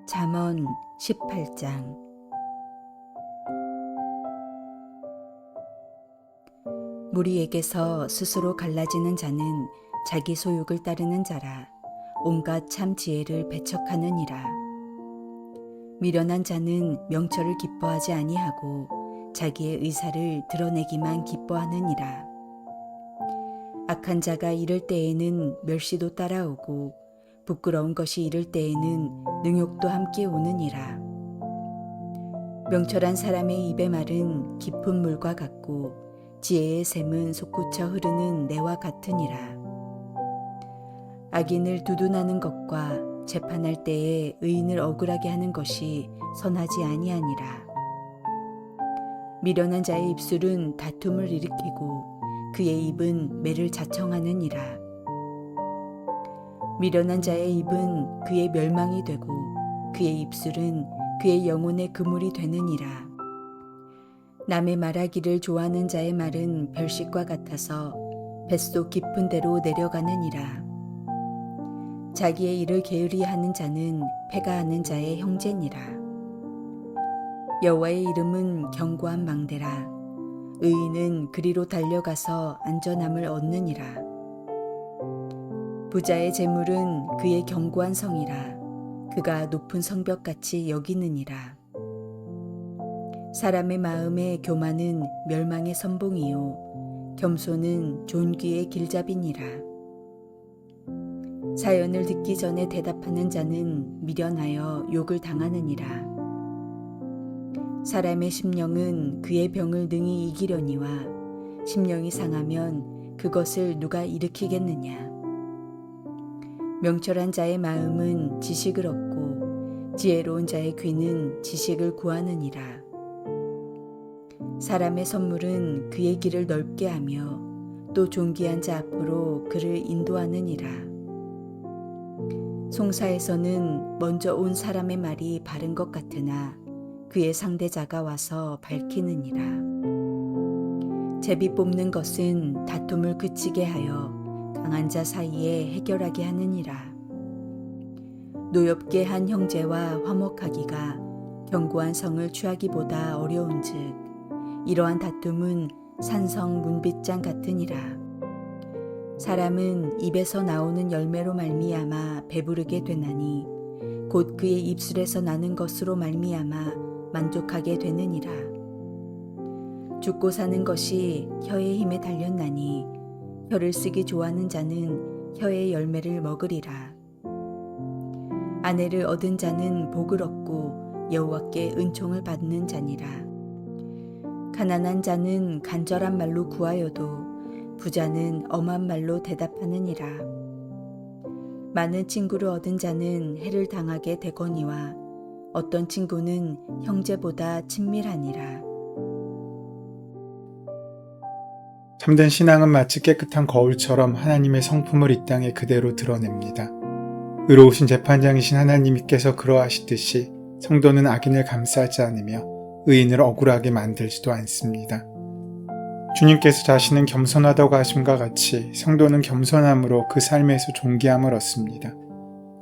잠언 18장. 무리에게서 스스로 갈라지는 자는 자기 소욕을 따르는 자라. 온갖 참 지혜를 배척하느니라. 미련한 자는 명철을 기뻐하지 아니하고 자기의 의사를 드러내기만 기뻐하느니라. 악한 자가 이를 때에는 멸시도 따라오고 부끄러운 것이 이를 때에는 능욕도 함께 오느니라. 명철한 사람의 입의 말은 깊은 물과 같고 지혜의 샘은 솟구쳐 흐르는 내와 같으니라. 악인을 두둔하는 것과 재판할 때에 의인을 억울하게 하는 것이 선하지 아니하니라. 미련한 자의 입술은 다툼을 일으키고 그의 입은 매를 자청하느니라. 미련한 자의 입은 그의 멸망이 되고 그의 입술은 그의 영혼의 그물이 되느니라. 남의 말하기를 좋아하는 자의 말은 별식과 같아서 뱃속 깊은 데로 내려가느니라. 자기의 일을 게으리하는 자는 패가하는 자의 형제니라. 여호와의 이름은 견고한 망대라. 의인은 그리로 달려가서 안전함을 얻느니라. 부자의 재물은 그의 견고한 성이라. 그가 높은 성벽같이 여기느니라. 사람의 마음의 교만은 멸망의 선봉이요 겸손은 존귀의 길잡이니라. 사연을 듣기 전에 대답하는 자는 미련하여 욕을 당하느니라. 사람의 심령은 그의 병을 능히 이기려니와 심령이 상하면 그것을 누가 일으키겠느냐. 명철한 자의 마음은 지식을 얻고 지혜로운 자의 귀는 지식을 구하느니라. 사람의 선물은 그의 길을 넓게 하며 또 존귀한 자 앞으로 그를 인도하느니라. 송사에서는 먼저 온 사람의 말이 바른 것 같으나 그의 상대자가 와서 밝히느니라. 제비 뽑는 것은 다툼을 그치게 하여 강한 자 사이에 해결하게 하느니라. 노엽게 한 형제와 화목하기가 견고한 성을 취하기보다 어려운즉 이러한 다툼은 산성 문빗장 같으니라. 사람은 입에서 나오는 열매로 말미암아 배부르게 되나니 곧 그의 입술에서 나는 것으로 말미암아 만족하게 되느니라. 죽고 사는 것이 혀의 힘에 달렸나니 혀를 쓰기 좋아하는 자는 혀의 열매를 먹으리라. 아내를 얻은 자는 복을 얻고 여호와께 은총을 받는 자니라. 가난한 자는 간절한 말로 구하여도 부자는 엄한 말로 대답하느니라. 많은 친구를 얻은 자는 해를 당하게 되거니와 어떤 친구는 형제보다 친밀하니라. 참된 신앙은 마치 깨끗한 거울처럼 하나님의 성품을 이 땅에 그대로 드러냅니다. 의로우신 재판장이신 하나님께서 그러하시듯이 성도는 악인을 감싸지 않으며 의인을 억울하게 만들지도 않습니다. 주님께서 자신은 겸손하다고 하심과 같이 성도는 겸손함으로 그 삶에서 존귀함을 얻습니다.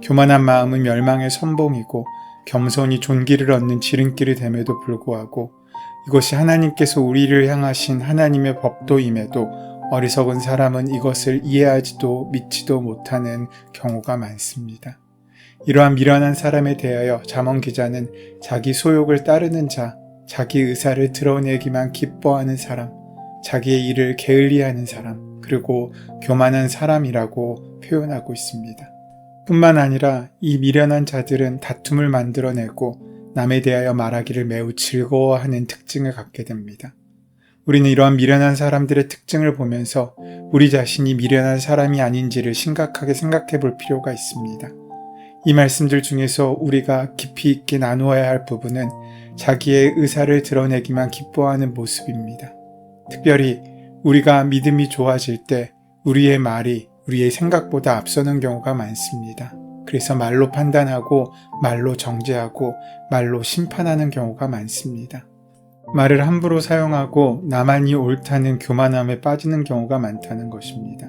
교만한 마음은 멸망의 선봉이고 겸손이 존귀를 얻는 지름길이 됨에도 불구하고 이것이 하나님께서 우리를 향하신 하나님의 법도임에도 어리석은 사람은 이것을 이해하지도 믿지도 못하는 경우가 많습니다. 이러한 미련한 사람에 대하여 잠언 기자는 자기 소욕을 따르는 자, 자기 의사를 드러내기만 기뻐하는 사람, 자기의 일을 게을리하는 사람, 그리고 교만한 사람이라고 표현하고 있습니다. 뿐만 아니라 이 미련한 자들은 다툼을 만들어내고 남에 대하여 말하기를 매우 즐거워하는 특징을 갖게 됩니다. 우리는 이러한 미련한 사람들의 특징을 보면서 우리 자신이 미련한 사람이 아닌지를 심각하게 생각해 볼 필요가 있습니다. 이 말씀들 중에서 우리가 깊이 있게 나누어야 할 부분은 자기의 의사를 드러내기만 기뻐하는 모습입니다. 특별히 우리가 믿음이 좋아질 때 우리의 말이 우리의 생각보다 앞서는 경우가 많습니다. 그래서 말로 판단하고 말로 정죄하고 말로 심판하는 경우가 많습니다. 말을 함부로 사용하고 나만이 옳다는 교만함에 빠지는 경우가 많다는 것입니다.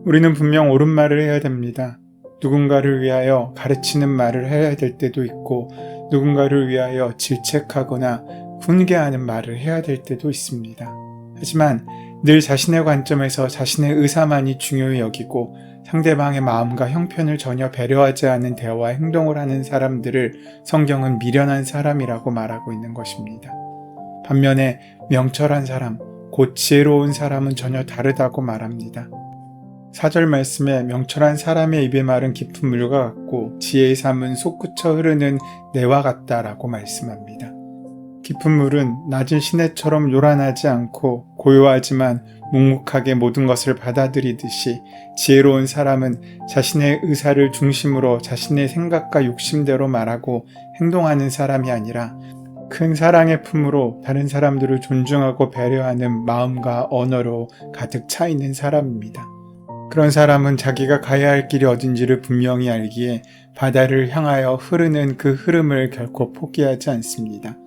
우리는 분명 옳은 말을 해야 됩니다. 누군가를 위하여 가르치는 말을 해야 될 때도 있고 누군가를 위하여 질책하거나 훈계하는 말을 해야 될 때도 있습니다. 하지만 늘 자신의 관점에서 자신의 의사만이 중요히 여기고 상대방의 마음과 형편을 전혀 배려하지 않은 대화와 행동을 하는 사람들을 성경은 미련한 사람이라고 말하고 있는 것입니다. 반면에 명철한 사람, 곧 지혜로운 사람은 전혀 다르다고 말합니다. 4절 말씀에 명철한 사람의 입의 말은 깊은 물과 같고 지혜의 삶은 솟구쳐 흐르는 내와 같다라고 말씀합니다. 깊은 물은 낮은 시내처럼 요란하지 않고 고요하지만 묵묵하게 모든 것을 받아들이듯이 지혜로운 사람은 자신의 의사를 중심으로 자신의 생각과 욕심대로 말하고 행동하는 사람이 아니라 큰 사랑의 품으로 다른 사람들을 존중하고 배려하는 마음과 언어로 가득 차 있는 사람입니다. 그런 사람은 자기가 가야 할 길이 어딘지를 분명히 알기에 바다를 향하여 흐르는 그 흐름을 결코 포기하지 않습니다.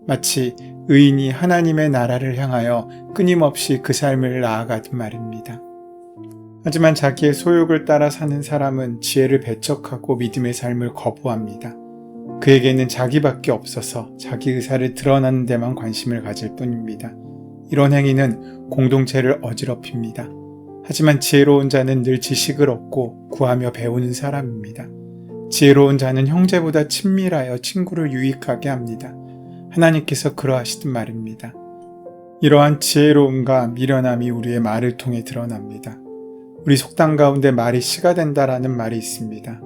마치 의인이 하나님의 나라를 향하여 끊임없이 그 삶을 나아가듯 말입니다. 하지만 자기의 소욕을 따라 사는 사람은 지혜를 배척하고 믿음의 삶을 거부합니다. 그에게는 자기밖에 없어서 자기 의사를 드러나는 데만 관심을 가질 뿐입니다. 이런 행위는 공동체를 어지럽힙니다. 하지만 지혜로운 자는 늘 지식을 얻고 구하며 배우는 사람입니다. 지혜로운 자는 형제보다 친밀하여 친구를 유익하게 합니다. 하나님께서 그러하시듯 말입니다. 이러한 지혜로움과 미련함이 우리의 말을 통해 드러납니다. 우리 속담 가운데 말이 씨가 된다라는 말이 있습니다.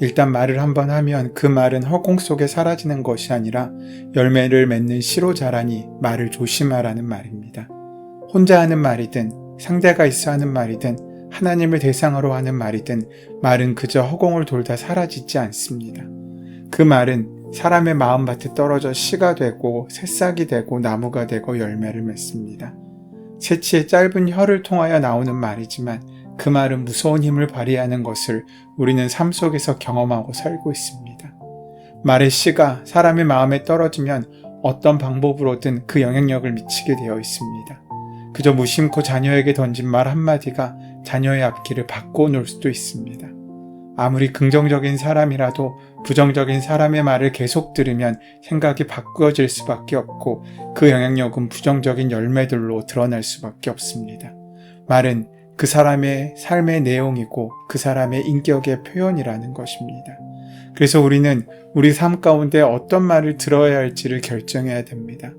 일단 말을 한번 하면 그 말은 허공 속에 사라지는 것이 아니라 열매를 맺는 씨로 자라니 말을 조심하라는 말입니다. 혼자 하는 말이든 상대가 있어 하는 말이든 하나님을 대상으로 하는 말이든 말은 그저 허공을 돌다 사라지지 않습니다. 그 말은 사람의 마음밭에 떨어져 씨가 되고 새싹이 되고 나무가 되고 열매를 맺습니다. 새치의 짧은 혀를 통하여 나오는 말이지만 그 말은 무서운 힘을 발휘하는 것을 우리는 삶 속에서 경험하고 살고 있습니다. 말의 씨가 사람의 마음에 떨어지면 어떤 방법으로든 그 영향력을 미치게 되어 있습니다. 그저 무심코 자녀에게 던진 말 한마디가 자녀의 앞길을 바꿔놓을 수도 있습니다. 아무리 긍정적인 사람이라도 부정적인 사람의 말을 계속 들으면 생각이 바꾸어질 수밖에 없고 그 영향력은 부정적인 열매들로 드러날 수밖에 없습니다. 말은 그 사람의 삶의 내용이고 그 사람의 인격의 표현이라는 것입니다. 그래서 우리는 우리 삶 가운데 어떤 말을 들어야 할지를 결정해야 됩니다.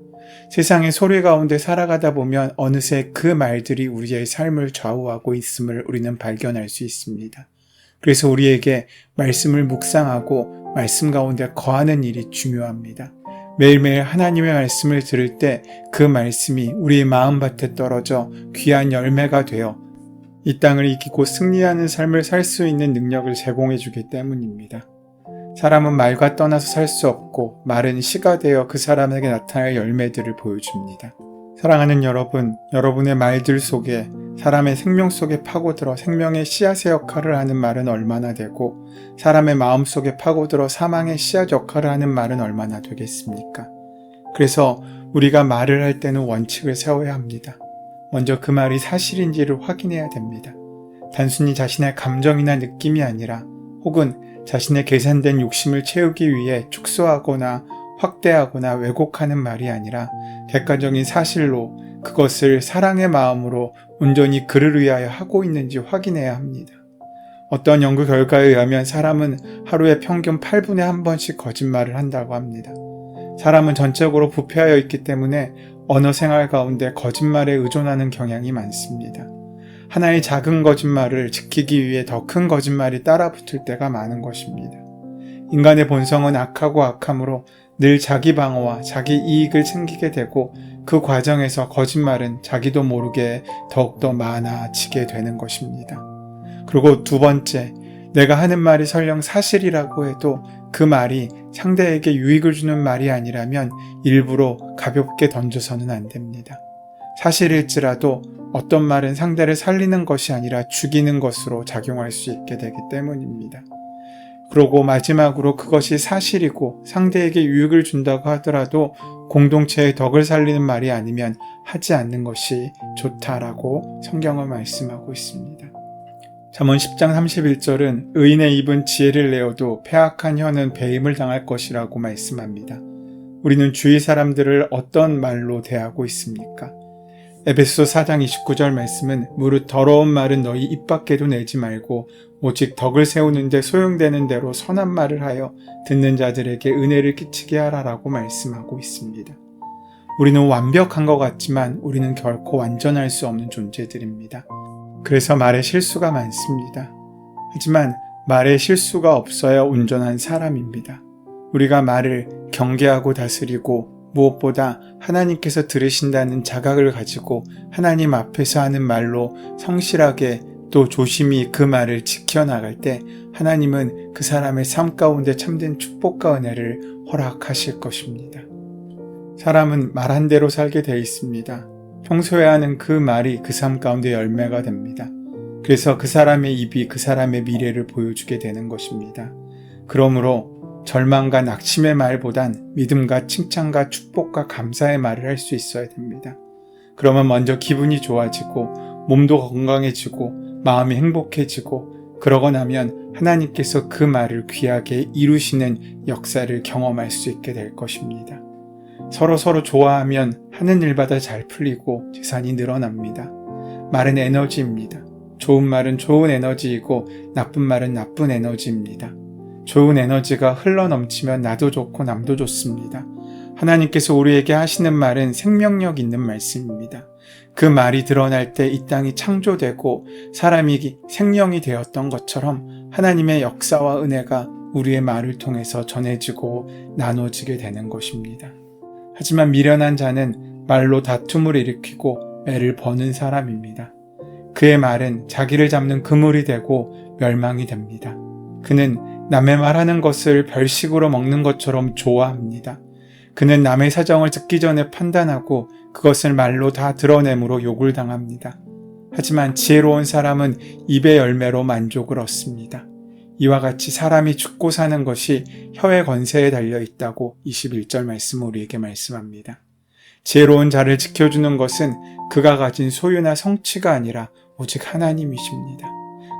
세상의 소리 가운데 살아가다 보면 어느새 그 말들이 우리의 삶을 좌우하고 있음을 우리는 발견할 수 있습니다. 그래서 우리에게 말씀을 묵상하고 말씀 가운데 거하는 일이 중요합니다. 매일매일 하나님의 말씀을 들을 때 그 말씀이 우리의 마음밭에 떨어져 귀한 열매가 되어 이 땅을 이기고 승리하는 삶을 살 수 있는 능력을 제공해 주기 때문입니다. 사람은 말과 떠나서 살 수 없고 말은 씨가 되어 그 사람에게 나타날 열매들을 보여줍니다. 사랑하는 여러분, 여러분의 말들 속에 사람의 생명 속에 파고들어 생명의 씨앗의 역할을 하는 말은 얼마나 되고 사람의 마음 속에 파고들어 사망의 씨앗 역할을 하는 말은 얼마나 되겠습니까? 그래서 우리가 말을 할 때는 원칙을 세워야 합니다. 먼저 그 말이 사실인지를 확인해야 됩니다. 단순히 자신의 감정이나 느낌이 아니라 혹은 자신의 계산된 욕심을 채우기 위해 축소하거나 확대하거나 왜곡하는 말이 아니라 객관적인 사실로 그것을 사랑의 마음으로 온전히 그를 위하여 하고 있는지 확인해야 합니다. 어떤 연구 결과에 의하면 사람은 하루에 평균 8분에 한 번씩 거짓말을 한다고 합니다. 사람은 전적으로 부패하여 있기 때문에 언어 생활 가운데 거짓말에 의존하는 경향이 많습니다. 하나의 작은 거짓말을 지키기 위해 더 큰 거짓말이 따라붙을 때가 많은 것입니다. 인간의 본성은 악하고 악함으로 늘 자기 방어와 자기 이익을 챙기게 되고 그 과정에서 거짓말은 자기도 모르게 더욱더 많아지게 되는 것입니다. 그리고 두 번째, 내가 하는 말이 설령 사실이라고 해도 그 말이 상대에게 유익을 주는 말이 아니라면 일부러 가볍게 던져서는 안 됩니다. 사실일지라도 어떤 말은 상대를 살리는 것이 아니라 죽이는 것으로 작용할 수 있게 되기 때문입니다. 그리고 마지막으로 그것이 사실이고 상대에게 유익을 준다고 하더라도 공동체의 덕을 살리는 말이 아니면 하지 않는 것이 좋다라고 성경은 말씀하고 있습니다. 잠언 10장 31절은 의인의 입은 지혜를 내어도 패악한 혀는 배임을 당할 것이라고 말씀합니다. 우리는 주위 사람들을 어떤 말로 대하고 있습니까? 에베소 4장 29절 말씀은 무릇 더러운 말은 너희 입 밖에도 내지 말고 오직 덕을 세우는 데 소용되는 대로 선한 말을 하여 듣는 자들에게 은혜를 끼치게 하라라고 말씀하고 있습니다. 우리는 완벽한 것 같지만 우리는 결코 완전할 수 없는 존재들입니다. 그래서 말에 실수가 많습니다. 하지만 말에 실수가 없어야 온전한 사람입니다. 우리가 말을 경계하고 다스리고 무엇보다 하나님께서 들으신다는 자각을 가지고 하나님 앞에서 하는 말로 성실하게 또 조심히 그 말을 지켜나갈 때 하나님은 그 사람의 삶 가운데 참된 축복과 은혜를 허락하실 것입니다. 사람은 말한 대로 살게 되어 있습니다. 평소에 하는 그 말이 그 삶 가운데 열매가 됩니다. 그래서 그 사람의 입이 그 사람의 미래를 보여주게 되는 것입니다. 그러므로 절망과 낙심의 말보단 믿음과 칭찬과 축복과 감사의 말을 할 수 있어야 됩니다. 그러면 먼저 기분이 좋아지고 몸도 건강해지고 마음이 행복해지고 그러고 나면 하나님께서 그 말을 귀하게 이루시는 역사를 경험할 수 있게 될 것입니다. 서로 좋아하면 하는 일마다 잘 풀리고 재산이 늘어납니다. 말은 에너지입니다. 좋은 말은 좋은 에너지이고 나쁜 말은 나쁜 에너지입니다. 좋은 에너지가 흘러넘치면 나도 좋고 남도 좋습니다. 하나님께서 우리에게 하시는 말은 생명력 있는 말씀입니다. 그 말이 드러날 때 이 땅이 창조되고 사람이 생명이 되었던 것처럼 하나님의 역사와 은혜가 우리의 말을 통해서 전해지고 나눠지게 되는 것입니다. 하지만 미련한 자는 말로 다툼을 일으키고 애를 버는 사람입니다. 그의 말은 자기를 잡는 그물이 되고 멸망이 됩니다. 그는 남의 말하는 것을 별식으로 먹는 것처럼 좋아합니다. 그는 남의 사정을 듣기 전에 판단하고 그것을 말로 다 드러내므로 욕을 당합니다. 하지만 지혜로운 사람은 입의 열매로 만족을 얻습니다. 이와 같이 사람이 죽고 사는 것이 혀의 권세에 달려 있다고 21절 말씀은 우리에게 말씀합니다. 지혜로운 자를 지켜주는 것은 그가 가진 소유나 성취가 아니라 오직 하나님이십니다.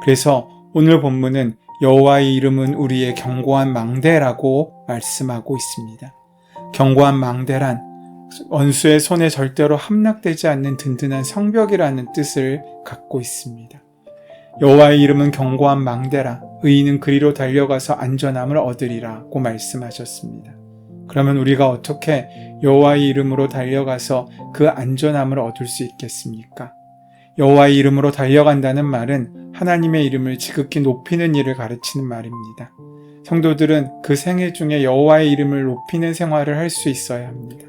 그래서 오늘 본문은 여호와의 이름은 우리의 견고한 망대라고 말씀하고 있습니다. 견고한 망대란 원수의 손에 절대로 함락되지 않는 든든한 성벽이라는 뜻을 갖고 있습니다. 여호와의 이름은 견고한 망대라 의인은 그리로 달려가서 안전함을 얻으리라고 말씀하셨습니다. 그러면 우리가 어떻게 여호와의 이름으로 달려가서 그 안전함을 얻을 수 있겠습니까? 여호와의 이름으로 달려간다는 말은 하나님의 이름을 지극히 높이는 일을 가르치는 말입니다. 성도들은 그 생애 중에 여호와의 이름을 높이는 생활을 할 수 있어야 합니다.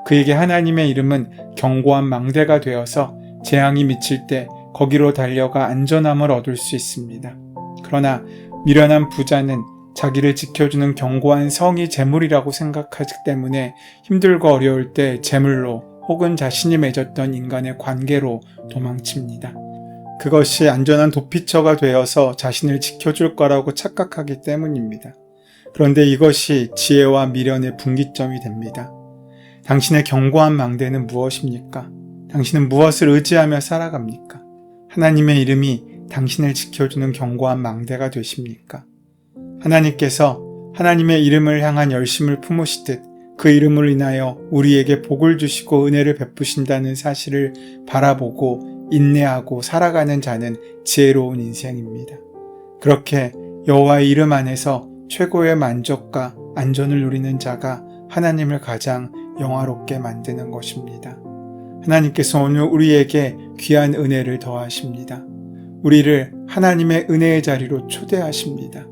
그에게 하나님의 이름은 견고한 망대가 되어서 재앙이 미칠 때 거기로 달려가 안전함을 얻을 수 있습니다. 그러나 미련한 부자는 자기를 지켜주는 견고한 성이 재물이라고 생각하기 때문에 힘들고 어려울 때 재물로 혹은 자신이 맺었던 인간의 관계로 도망칩니다. 그것이 안전한 도피처가 되어서 자신을 지켜줄 거라고 착각하기 때문입니다. 그런데 이것이 지혜와 미련의 분기점이 됩니다. 당신의 견고한 망대는 무엇입니까? 당신은 무엇을 의지하며 살아갑니까? 하나님의 이름이 당신을 지켜주는 견고한 망대가 되십니까? 하나님께서 하나님의 이름을 향한 열심을 품으시듯 그 이름을 인하여 우리에게 복을 주시고 은혜를 베푸신다는 사실을 바라보고 인내하고 살아가는 자는 지혜로운 인생입니다. 그렇게 여호와의 이름 안에서 최고의 만족과 안전을 누리는 자가 하나님을 가장 영화롭게 만드는 것입니다. 하나님께서 오늘 우리에게 귀한 은혜를 더하십니다. 우리를 하나님의 은혜의 자리로 초대하십니다.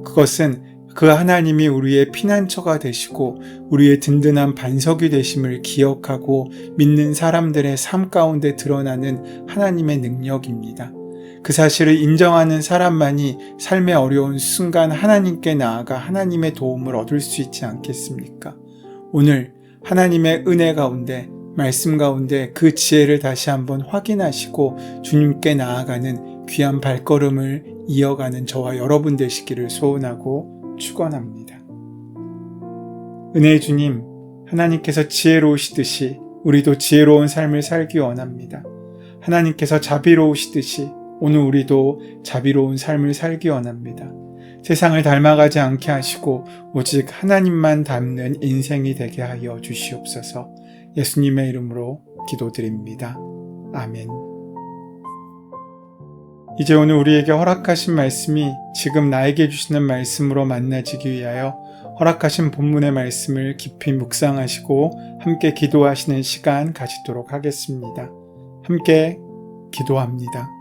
그것은 그 하나님이 우리의 피난처가 되시고 우리의 든든한 반석이 되심을 기억하고 믿는 사람들의 삶 가운데 드러나는 하나님의 능력입니다. 그 사실을 인정하는 사람만이 삶의 어려운 순간 하나님께 나아가 하나님의 도움을 얻을 수 있지 않겠습니까? 오늘 하나님의 은혜 가운데 말씀 가운데 그 지혜를 다시 한번 확인하시고 주님께 나아가는 귀한 발걸음을 이어가는 저와 여러분 되시기를 소원하고 축원합니다. 은혜의 주님, 하나님께서 지혜로우시듯이 우리도 지혜로운 삶을 살기 원합니다. 하나님께서 자비로우시듯이 오늘 우리도 자비로운 삶을 살기 원합니다. 세상을 닮아가지 않게 하시고 오직 하나님만 닮는 인생이 되게 하여 주시옵소서. 예수님의 이름으로 기도드립니다. 아멘. 이제 오늘 우리에게 허락하신 말씀이 지금 나에게 주시는 말씀으로 만나지기 위하여 허락하신 본문의 말씀을 깊이 묵상하시고 함께 기도하시는 시간 가지도록 하겠습니다. 함께 기도합니다.